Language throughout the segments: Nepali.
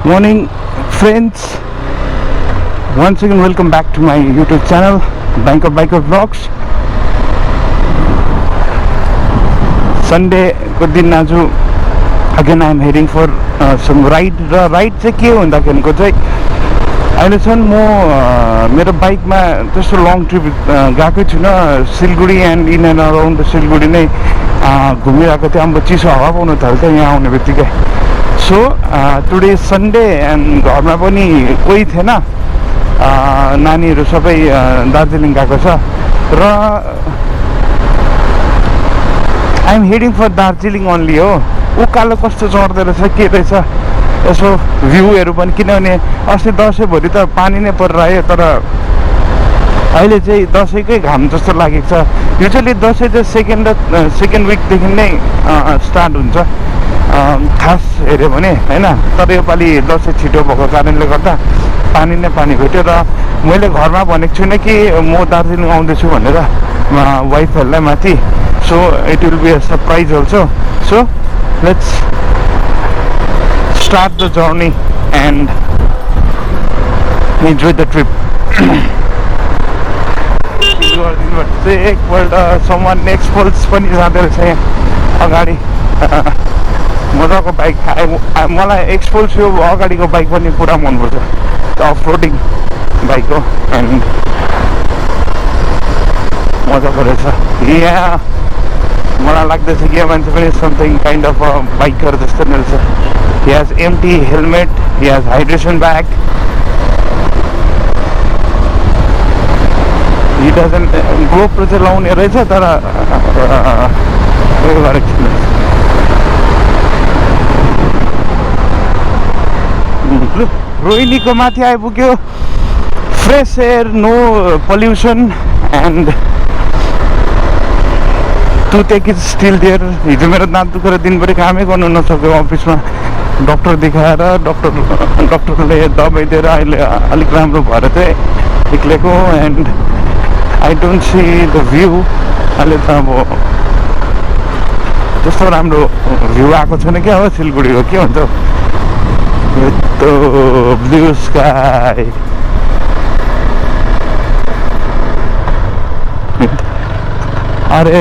Morning, friends. Once again, welcome back to my YouTube channel, Biker Vlogs. Sunday को दिन आज again I am heading for some ride. र राइड चाहिँ के भन्दाखेरिको चाहिँ अहिलेसम्म म मेरो बाइकमा त्यस्तो लङ ट्रिप गएकै छुइनँ. Siliguri and in and around Siliguri नै घुमिरहेको थिएँ. अब चिसो हावा पाउन थाल्छ यहाँ आउने बित्तिकै. सो टुडे सन्डे एन्ड घरमा पनि कोही थिएन. नानीहरू सबै दार्जिलिङ गएको छ र I'm heading for Darjeeling only हो. उकालो कस्तो चढ्दो रहेछ के रहेछ यसो भ्यूहरू पनि, किनभने अस्ति दसैँभरि त पानी नै परिरह्यो. तर अहिले चाहिँ दसैँकै घाम जस्तो लागेको छ. युजली दसैँ चाहिँ सेकेन्ड विकदेखि नै स्टार्ट हुन्छ खास हेऱ्यो भने होइन. तर योपालि दसैँ छिटो भएको कारणले गर्दा पानी नै पानी भेट्यो. र मैले घरमा भनेको छुइनँ कि म दार्जिलिङ आउँदैछु भनेर वाइफहरूलाई माथि. So it will be a surprise also. So let's start the journey and enjoy the trip. एकपल्ट सामान एक्सपोल्स पनि जाँदो रहेछ यहाँ अगाडि. मजाको बाइक. मलाई एक्सपोल्स यो अगाडिको बाइक पनि पुरा मनपर्छ. अफ रोडिङ बाइक हो एन्ड मजाको रहेछ. यहाँ मलाई लाग्दैछ कि यो मान्छे पनि समथिङ काइन्ड अफ बाइकर जस्तो नै रहेछ. He has empty helmet, he has hydration bag. He doesn't GoPro चाहिँ लाउने रहेछ तर उयो गरेको छैन. रोहिणीको माथि आइपुग्यो. Fresh air, no pollution and toothache is still there. हिजो मेरो दाँत दुखेर दिनभरि कामै गर्नु नसक्यो अफिसमा. डक्टर देखाएर डक्टरले दबाई दिएर अहिले अलिक राम्रो भएर चाहिँ निक्लेको. And I don't see the view. अहिले त अब त्यस्तो राम्रो भ्यू आएको छैन क्या हो सिलगढीको. के हुन्छ यस्तो ब्लू स्काई. अरे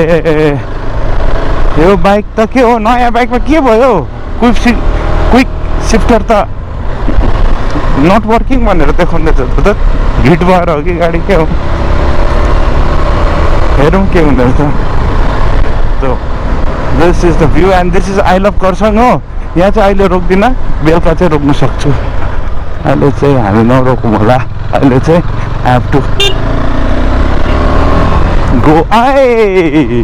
यो बाइक त के हो, नयाँ बाइकमा के भयो? क्विक सिफ्टर त नट वर्किङ भनेर देखाउँदैछ. त हिट भएर हो कि गाडी के हो? हेरौँ के हुँदो रहेछ. This is the view and this is I love Kurseong हो. यहाँ चाहिँ अहिले रोक्दिनँ, बेलुका चाहिँ रोक्न सक्छु. अहिले चाहिँ हामी नरोकौँ होला. अहिले चाहिँ आई हेभ टु गो. आए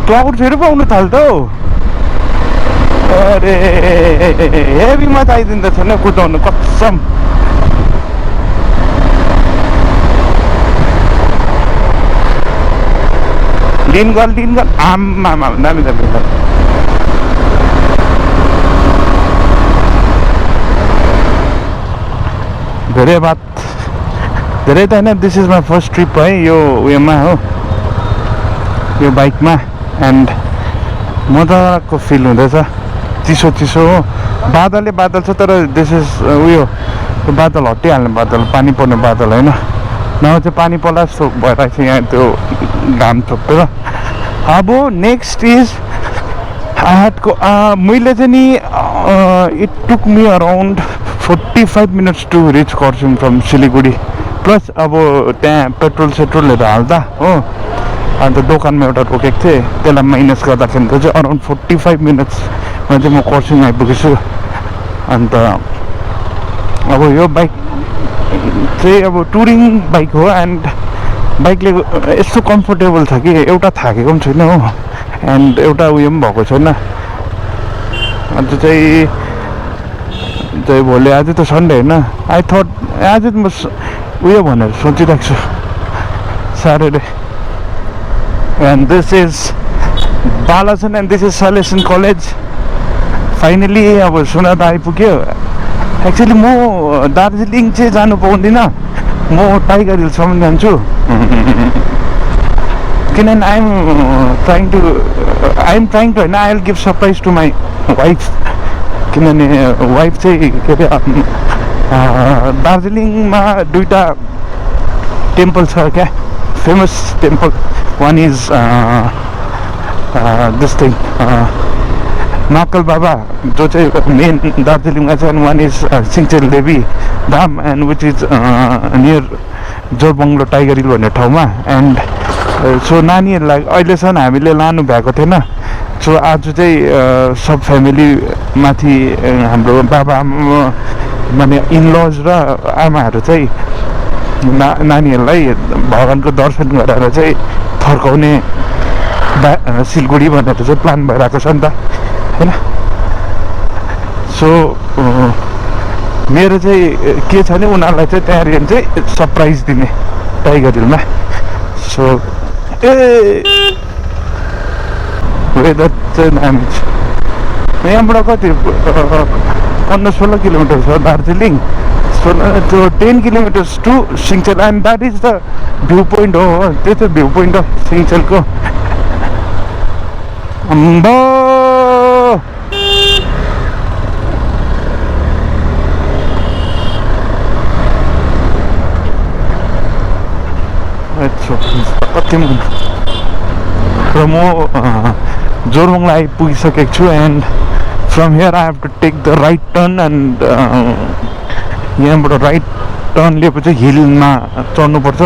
क्लाउड्सहरू पाउनु थाल्छ हौ. अरे हेभीमा त आइदिँदैछ नि कुदाउनु कसम. लिन गर आम्मा दामी दामी. धेरै त होइन. This is my first trip है यो उयोमा हो, यो बाइकमा. एन्ड मजाको फिल हुँदैछ. चिसो हो. बादल छ तर दिस इज उयो बादल हटिहाल्ने बादल, पानी पर्ने बादल होइन. नभए चाहिँ पानी पर्ला जस्तो भइरहेको छ यहाँ त्यो घाम छोपेर. अब नेक्स्ट इज मैले चाहिँ नि it took me around 45 minutes to reach Kurseong from Siliguri. Plus अब त्यहाँ पेट्रोलहरू हाल्दा हो. अन्त दोकानमा एउटा रोकेको थिएँ, त्यसलाई माइनस गर्दाखेरि चाहिँ अराउन्ड 45 मिनट्समा चाहिँ म खरसाङ आइपुगेछु. अन्त अब यो बाइक चाहिँ अब टुरिङ बाइक हो. एन्ड बाइकले यस्तो कम्फोर्टेबल छ कि एउटा थाकेको पनि छैन हो. एन्ड एउटा उयो पनि भएको छैन. अन्त चाहिँ भोलि आज त सन्डे होइन. आई थट आज म उयो भनेर सोचिरहेको छु Saturday. And this is Balason and this is Salesian college. Finally अब सोनादा आइपुग्यो. एक्चुअली म दार्जिलिङ चाहिँ जानु पाउँदिनँ, म टाइगर हिलसम्म जान्छु. किनभने आई एम ट्राइङ टु होइन, I will give surprise to my wife. किनभने वाइफ चाहिँ के अरे दार्जिलिङमा दुईवटा टेम्पल छ क्या, famous temple. One is this thing Mahakal Baba जो चाहिँ मेन दार्जिलिङमा छ, and one is Senchal Devi Dham, and which is near Jorebunglow tiger hill भन्ने ठाउँमा. एन्ड सो नानीहरूलाई अहिलेसम्म हामीले लानु भएको थिएन. सो आज चाहिँ सब फ्यामिली माथि हाम्रो बाबा आमा माने इनलज र आमाहरू चाहिँ नानीहरूलाई भगवानको दर्शन गराएर चाहिँ फर्काउने सिलगढी भनेर चाहिँ प्लान भइरहेको छ नि त होइन. सो मेरो चाहिँ के छ भने उनीहरूलाई चाहिँ त्यहाँनिर चाहिँ सरप्राइज दिने टाइगर हिलमा. सो वेदर चाहिँ दामी छ. यहाँबाट कति 15-16 किलोमिटर छ दार्जिलिङ. त्यो 10 kilometers to Senchal, and that is the view point हो. त्यो चाहिँ भ्यू पोइन्ट हो सिङ्चेलको. अम्बो कति र म जोरबङ्गला आइपुगिसकेको छु. And from here I have to take the right turn, and यहाँबाट राइट टर्न लिएपछि हिलमा चढ्नुपर्छ,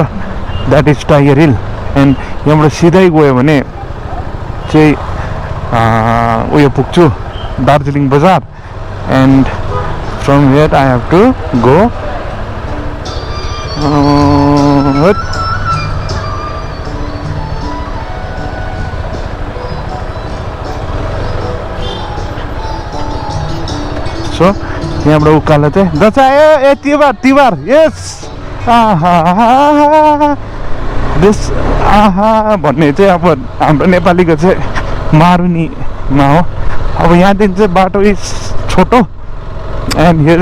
that is Tiger Hill. And यहाँबाट सिधै गयो भने चाहिँ उयो पुग्छु दार्जिलिङ बजार. And from here I have to go so यहाँबाट उकालो चाहिँ दस आयो. ए तिहार यस दिस भन्ने चाहिँ अब हाम्रो नेपालीको चाहिँ मारुनीमा हो. अब यहाँदेखि चाहिँ बाटो इज छोटो, एन्ड हियर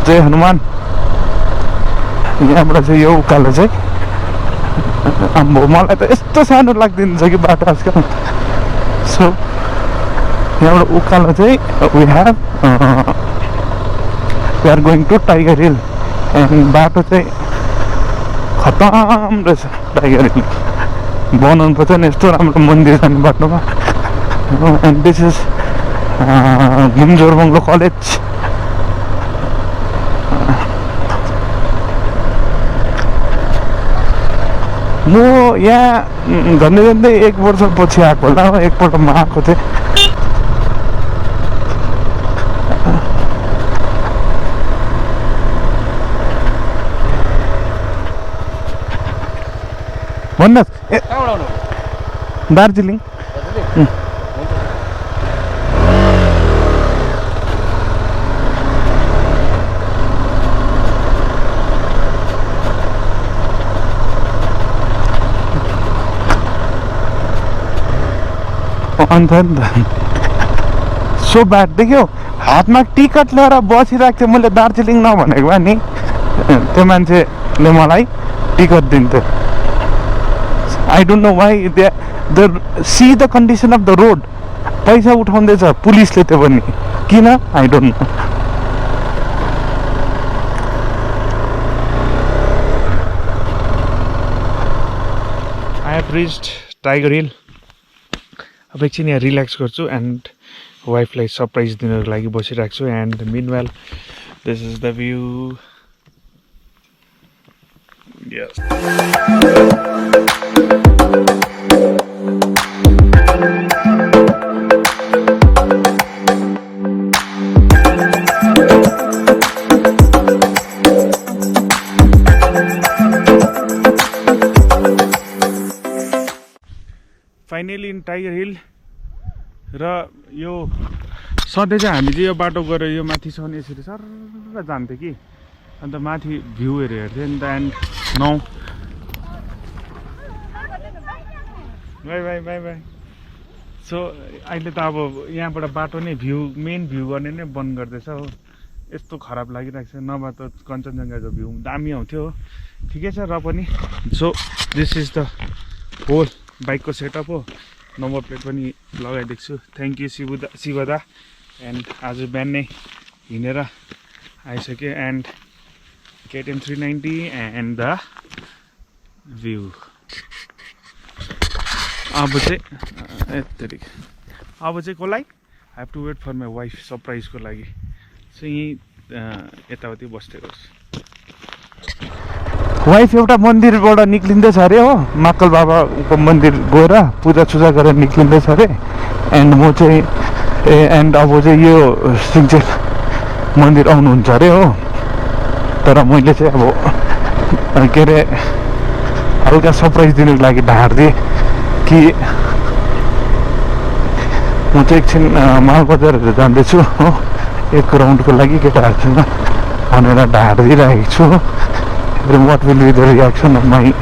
जय हनुमान. यहाँबाट चाहिँ यो उकालो चाहिँ आम्बो मलाई त यस्तो सानो लाग्दिन्छ कि बाटो आजकल. सो यहाँबाट उकालो चाहिँ we are going to Tiger Hill. And बाटो चाहिँ खतम रहेछ टाइगर हिल. बनाउनु पर्छ नि यस्तो राम्रो मन्दिर जाने बाटोमा. एन्ड दिस इज घुम जोरबङ्गलो कलेज. म यहाँ झन्डै 1 वर्ष पछि आएको होला. एकपल्ट म आएको थिएँ. भन्नुहोस्. ए दार्जिलिङ. अन्त सो ब्याड देख्यो, हातमा टिकट लिएर बसिरहेको थिएँ. मैले दार्जिलिङ नभनेको भए नि त्यो मान्छेले मलाई टिकट दिन्थ्यो. I don't know why they see the condition of the road. पैसा उठाउँदैछ पुलिसले त्यो पनि किन I don't know. I have reached Tiger Hill. अब एकछिन यहाँ रिल्याक्स गर्छु एन्ड वाइफलाई सरप्राइज दिनको लागि बसिरहेको छु. And meanwhile this is the view. Yes. Finally in tiger hill. र यो सधैँ चाहिँ हामी चाहिँ यो बाटो गएर यो माथिसम्म यसरी सर जान्थ्यो कि, अन्त माथि भ्यूहरू हेर्थ्यो नि त. एन्ड नौ by by by by. So अहिले त अब यहाँबाट बाटो नै मेन भ्यू गर्ने नै बन्द गर्दैछ हो. यस्तो खराब लागिरहेको छ, नभए त कञ्चनजङ्घाको भ्यू दामी आउँथ्यो. ठिकै छ र पनि. So this is the whole बाइकको सेटअप हो. नम्बर प्लेट पनि लगाइदिएको छु. Thank you Shivda. एन्ड आज बिहानै हिँडेर आइसक्यो and KTM 390 and the view अब चाहिँ कसलाई I have to wait for my wife surprise को लागि सो यहीँ यताउति बस्दै गर्छु वाइफ एउटा मन्दिरबाट निक्लिँदैछ अरे हो महाकाल बाबाको मन्दिर गएर पूजासुजा गरेर निक्लिँदैछ अरे एन्ड म चाहिँ एन्ड अब चाहिँ यो सिङ्चेल मन्दिर आउनुहुन्छ अरे हो तर मैले चाहिँ अब के अरे हल्का सरप्राइज दिनुको लागि ढाँडिदिएँ कि म चाहिँ एकछिन मालबजारहरू जाँदैछु हो एक राउन्डको लागि केटाहरूसँग भनेर ढाँडिदिइरहेको छु what will be the reaction of my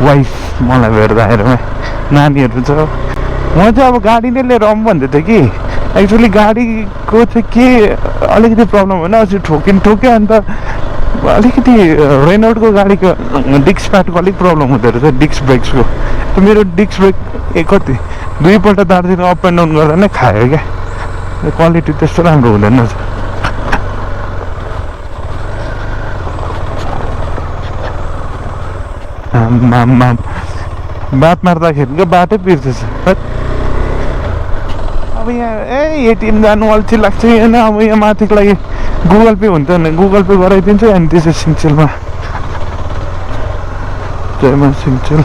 wife मलाई भेट्दा हेर्मै नानीहरू छ म चाहिँ अब गाडी नै लिएर आउँ भन्दै थिएँ कि एक्चुअली गाडीको चाहिँ के अलिकति प्रब्लम होइन अस्ति ठोक्यो अन्त अलिकति रेनोल्डको गाडीको डिस्क प्याडको अलिक प्रब्लम हुँदो रहेछ डिस्क ब्रेक्सको त मेरो डिस्क ब्रेक कति दुईपल्ट दार्जिलिङ अप एन्ड डाउन गर्दा नै खायो क्या क्वालिटी त्यस्तो राम्रो हुँदैन रहेछ बात मार्दाखेरि बाटै बिर्सेछ अब यहाँ एटिएम जानु अल्छी लाग्छ होइन अब यहाँ माथिको लागि गुगल पे हुन्छ भने गुगल पे गराइदिन्छु अनि त्यसै सिङ्चेलमा जयमा सिङ्चेल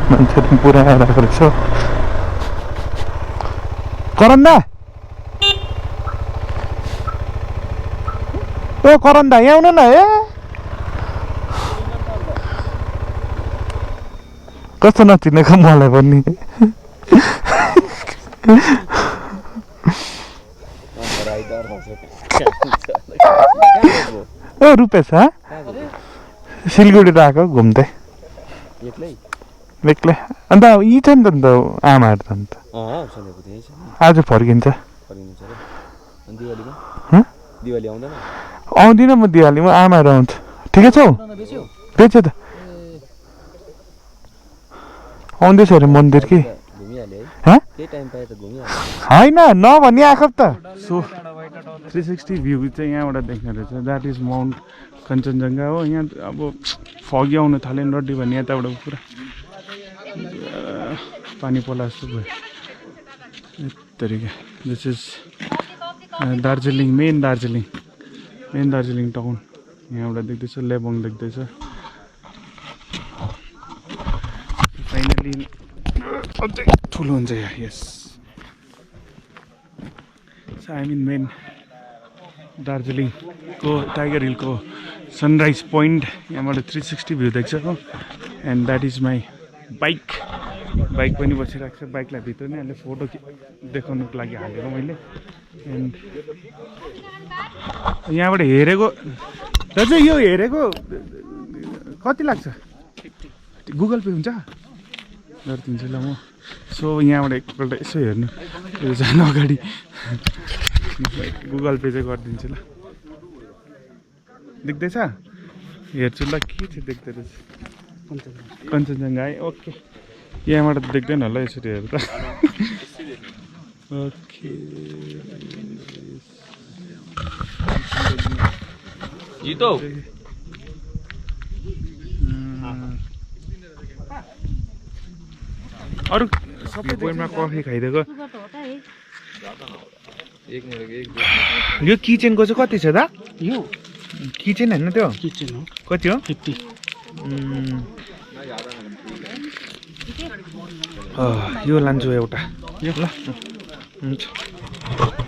मान्छेहरू पुरा आइरहेको रहेछ करन्दा ओ करन्दा यहाँ आउनु न कस्तो नचिनेको मलाई पनि ओ रुपेश सिलगढी आएको घुम्दै एक्लै अन्त यी छ नि त आमाहरू त अन्त आज फर्किन्छ आउँदिनँ म दिवालीमा आमाहरू आउँछ ठिकै छौ बेच्यो त आउँदैछ अरे मन्दिर कि होइन नभनी आएको त सो 360 भ्यू चाहिँ यहाँबाट देख्ने रहेछ द्याट इज माउन्ट कञ्चनजङ्घा हो यहाँ अब फगी आउनु थाल्यो नि रड्डी भने यताबाट पुरा पानी पोला जस्तो भयो तरिका this is Darjeeling main Darjeeling town यहाँबाट देख्दैछ लेबोङ देख्दैछ फाइनली अझै ठुलो हुन्छ यहाँ यस आई मिन मेन दार्जिलिङको टाइगर हिलको सनराइज पोइन्ट यहाँबाट 360 भ्यू देख्छ हो and that is my bike पनि बसिरहेको छ बाइकलाई भित्र नै अहिले फोटो देखाउनुको लागि हालेको मैले एन्ड यहाँबाट हेरेको दाजु यो हेरेको कति लाग्छ गुगल पे हुन्छ गरिदिन्छु ल म सो यहाँबाट एकपल्ट यसो हेर्नु त्यो जानु अगाडि गुगल पे चाहिँ गरिदिन्छु ल देख्दैछ हेर्छु ल के चाहिँ देख्दो रहेछ कञ्चनजङ्घा है ओके यहाँबाट त देख्दैन होला यसरी हेर्दा ओके अरू सबै पोइन्टमा कफी खाइदिएको यो किचनको चाहिँ कति छ दा यो किचन होइन त्यो किचन हो कति हो 50 यो लान्छु एउटा ल हुन्छ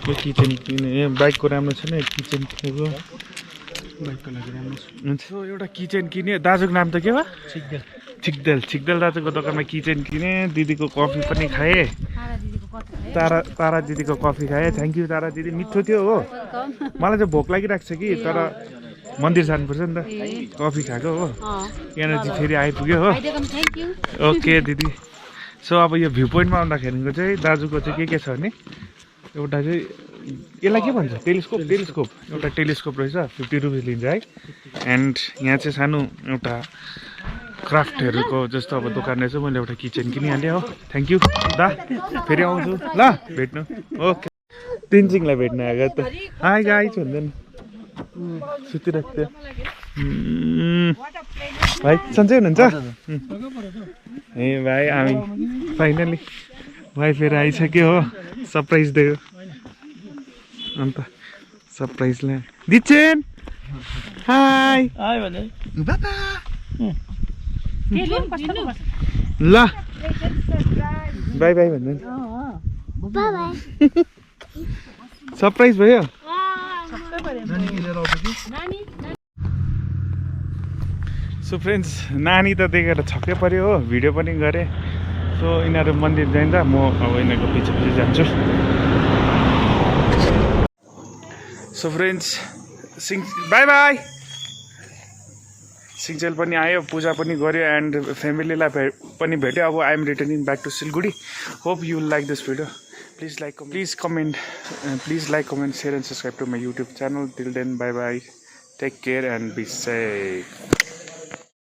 यो किचन किने बाइकको राम्रो छैन किचन किनेको बाइकको लागि राम्रो छ हुन्छ एउटा किचन किने दाजुको नाम त के भयो छिक्देल दाजुको दोकानमा किचन किने दिदीको कफी पनि खाएँ तारा दिदीको कफी खाएँ थ्याङ्क यू तारा दिदी मिठो थियो हो मलाई चाहिँ भोक लागिरहेको छ कि तर मन्दिर जानुपर्छ नि त कफी खाएको हो एनर्जी फेरि आइपुग्यो हो ओके दिदी सो अब यो भ्यू पोइन्टमा आउँदाखेरिको चाहिँ दाजुको चाहिँ के छ भने एउटा चाहिँ यसलाई के भन्छ टेलिस्कोप एउटा टेलिस्कोप रहेछ 50 रुपिस लिन्छ है एन्ड यहाँ चाहिँ सानो एउटा क्राफ्टहरूको जस्तो अब दोकान रहेछ मैले एउटा किचन किनिहालेँ हो थ्याङ्क यू दा फेरि आउँछु ल भेट्नु ओके तिनजिङलाई भेट्नु आएको त हाई गाइस भन्दैन सुतिरहेको थियो भाइ सन्चै हुनुहुन्छ ए भाइ हामी फाइनली वाइफहरू आइसक्यो हो सरप्राइज दियो अन्त सरप्राइजलाई दिच्छेन हाई बाबा ल बाई बाई भन्दैन सरप्राइज भयो सो फ्रेन्ड्स नानी त देखेर छक्कै पर्यो हो भिडियो पनि गरेँ सो यिनीहरू मन्दिर जाँदा म अब यिनीहरूको पछि पछि जान्छु so friends by by Singchel पनि आयो पूजा पनि गर्यो एन्ड फ्यामिलीलाई पनि भेट्यो अब I am returning back to Siliguri hope you like this video please comment share and subscribe to my YouTube channel till then bye bye take care and be safe